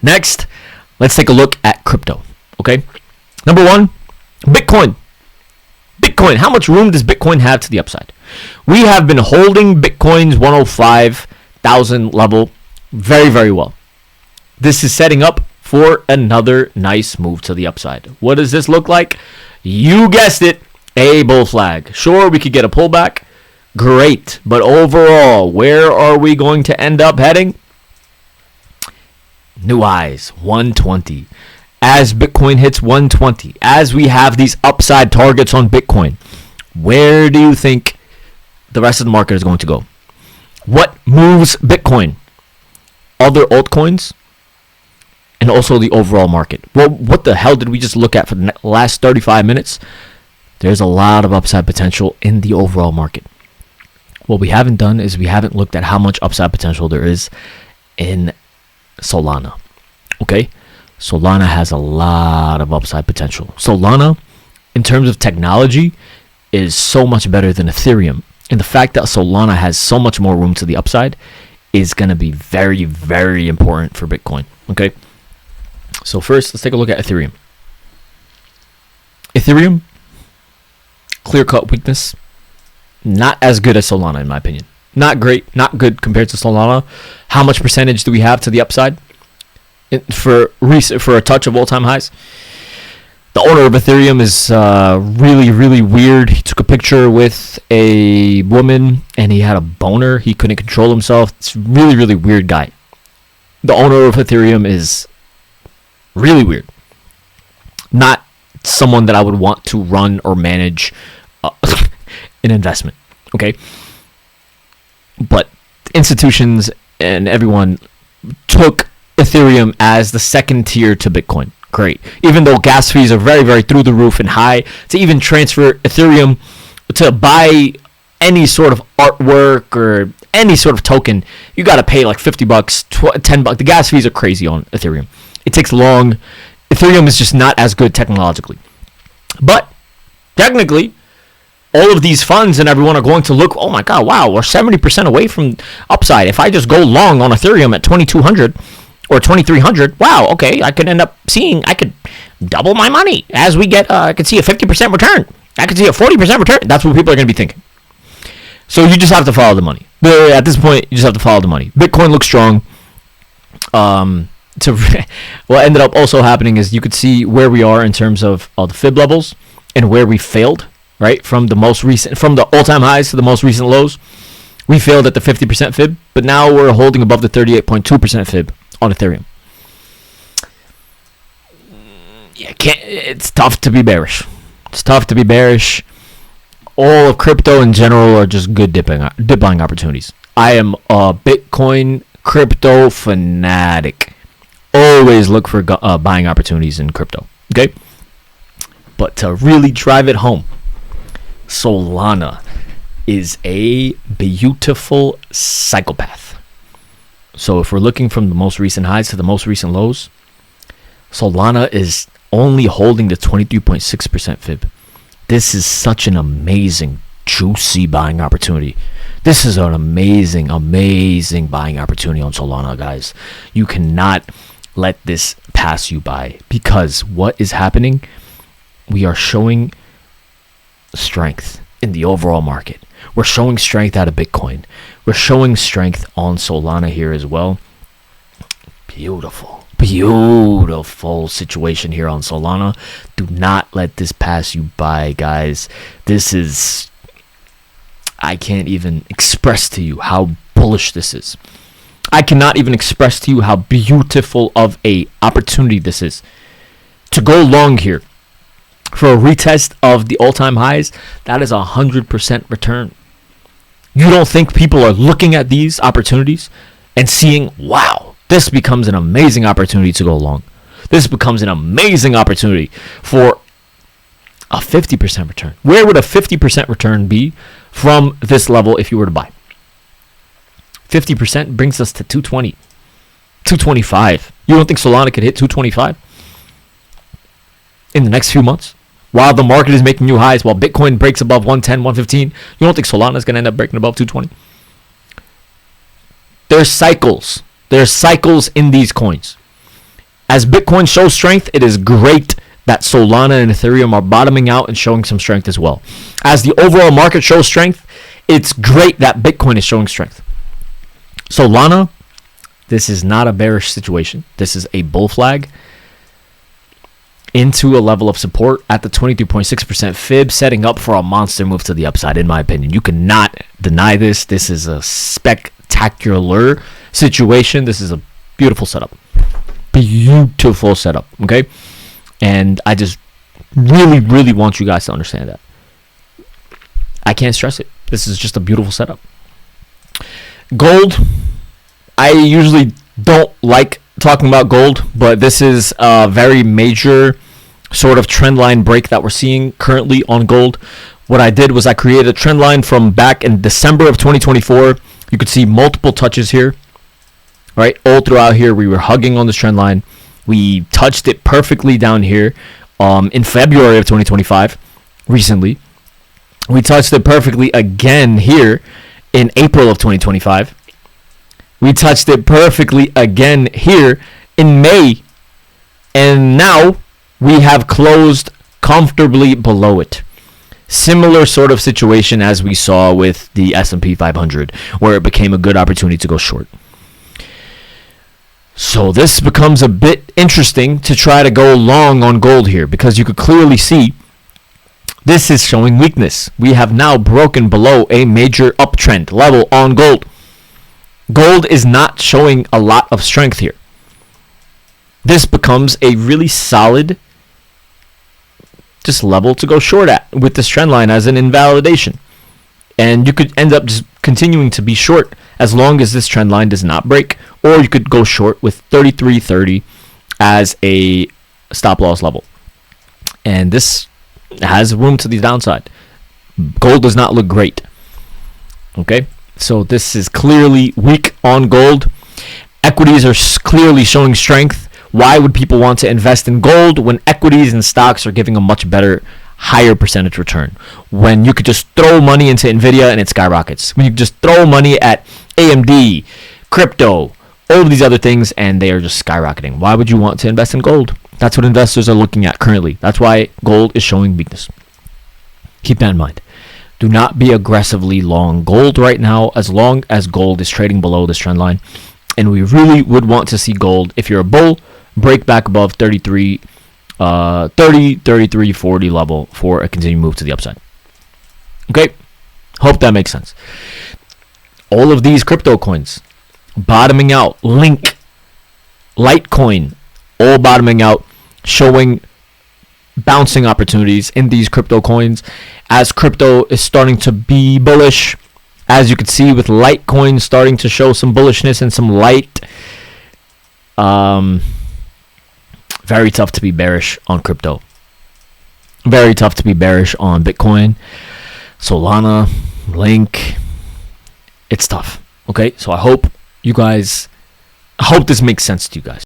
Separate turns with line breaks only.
Next, let's take a look at crypto. Okay, number one, Bitcoin. Bitcoin. How much room does Bitcoin have to the upside? We have been holding Bitcoin's 105,000 level very, very well. This is setting up for another nice move to the upside. What does this look like? You guessed it, a bull flag. Sure, we could get a pullback. Great. But overall, where are we going to end up heading? New highs, 120. As Bitcoin hits 120, as we have these upside targets on Bitcoin, where do you think the rest of the market is going to go? What moves Bitcoin? Other altcoins? And also the overall market. Well, what the hell did we just look at for the last 35 minutes? There's a lot of upside potential in the overall market. What we haven't done is we haven't looked at how much upside potential there is in Solana. Okay? Solana has a lot of upside potential. Solana, in terms of technology, is so much better than Ethereum. And the fact that Solana has so much more room to the upside is going to be very, very important for Bitcoin. Okay? So first, let's take a look at Ethereum. Ethereum, clear-cut weakness. Not as good as Solana, in my opinion. Not great, not good compared to Solana. How much percentage do we have to the upside? For a touch of all-time highs? The owner of Ethereum is really, really weird. He took a picture with a woman, and he had a boner. He couldn't control himself. It's a really, really weird guy. The owner of Ethereum is really weird. Not someone that I would want to run or manage an investment. Okay? But institutions and everyone took Ethereum as the second tier to Bitcoin. Great. Even though gas fees are very, very through the roof and high, to even transfer Ethereum to buy any sort of artwork or any sort of token, you got to pay like $50, $10. The gas fees are crazy on Ethereum. It takes long. Ethereum is just not as good technologically. But technically, all of these funds and everyone are going to look, oh my God, wow, we're 70% away from upside. If I just go long on Ethereum at 2,200 or 2,300, wow, okay, I could end up seeing, I could double my money as we get, I could see a 50% return. I could see a 40% return. That's what people are going to be thinking. So you just have to follow the money. At this point, you just have to follow the money. Bitcoin looks strong. What ended up also happening is you could see where we are in terms of the fib levels and where we failed, right? From the all-time highs to the most recent lows. We failed at the 50% fib, but now we're holding above the 38.2% fib on Ethereum. Yeah, it's tough to be bearish. It's tough to be bearish. All of crypto in general are just good dip buying opportunities. I am a Bitcoin crypto fanatic. Always look for buying opportunities in crypto. Okay? But to really drive it home, Solana is a beautiful psychopath. So if we're looking from the most recent highs to the most recent lows, Solana is only holding the 23.6% fib. This is such an amazing, juicy buying opportunity. This is an amazing, amazing buying opportunity on Solana, guys. You cannot let this pass you by, because what is happening? We are showing strength in the overall market. We're showing strength out of Bitcoin. We're showing strength on Solana here as well. Beautiful, beautiful situation here on Solana. Do not let this pass you by, guys. This is, I can't even express to you how bullish this is. I cannot even express to you how beautiful of a opportunity this is. To go long here for a retest of the all-time highs, that is 100% return. You don't think people are looking at these opportunities and seeing, wow, this becomes an amazing opportunity to go long. This becomes an amazing opportunity for a 50% return. Where would a 50% return be from this level if you were to buy? 50% brings us to 220, 225. You don't think Solana could hit 225 in the next few months? While the market is making new highs, while Bitcoin breaks above 110, 115, you don't think Solana is going to end up breaking above 220? There's cycles. There's cycles in these coins. As Bitcoin shows strength, it is great that Solana and Ethereum are bottoming out and showing some strength as well. As the overall market shows strength, it's great that Bitcoin is showing strength. Solana, this is not a bearish situation. This is a bull flag into a level of support at the 23.6% fib, setting up for a monster move to the upside, in my opinion. You cannot deny this. This is a spectacular situation. This is a beautiful setup. Beautiful setup, okay? And I just really, really want you guys to understand that. I can't stress it. This is just a beautiful setup. Gold, I usually don't like talking about gold, but this is a very major sort of trend line break that we're seeing currently on gold. What I did was I created a trend line from back in December of 2024. You could see multiple touches here, right? All throughout here, we were hugging on this trend line. We touched it perfectly down here in February of 2025, recently. We touched it perfectly again here in April of 2025. We touched it perfectly again here in May. And now we have closed comfortably below it. Similar sort of situation as we saw with the S&P 500, where it became a good opportunity to go short. So this becomes a bit interesting to try to go long on gold here, because you could clearly see this is showing weakness. We have now broken below a major uptrend level on gold. Gold is not showing a lot of strength here. This becomes a really solid just level to go short at with this trend line as an invalidation. And you could end up just continuing to be short as long as this trend line does not break, or you could go short with 33.30 as a stop loss level. And this has room to the downside. Gold does not look great. Okay, so this is clearly weak on gold. Equities are clearly showing strength. Why would people want to invest in gold when equities and stocks are giving a much better, higher percentage return? When you could just throw money into Nvidia and it skyrockets. When you just throw money at AMD, crypto, all of these other things, and they are just skyrocketing. Why would you want to invest in gold? That's what investors are looking at currently. That's why gold is showing weakness. Keep that in mind. Do not be aggressively long gold right now as long as gold is trading below this trend line. And we really would want to see gold, if you're a bull, break back above 33.40 level for a continued move to the upside. Okay? Hope that makes sense. All of these crypto coins bottoming out. Link, Litecoin, all bottoming out, showing bouncing opportunities in these crypto coins as crypto is starting to be bullish. As you can see with Litecoin starting to show some bullishness and some light. Very tough to be bearish on crypto. Very tough to be bearish on Bitcoin, Solana, Link. It's tough. Okay, so I hope this makes sense to you guys.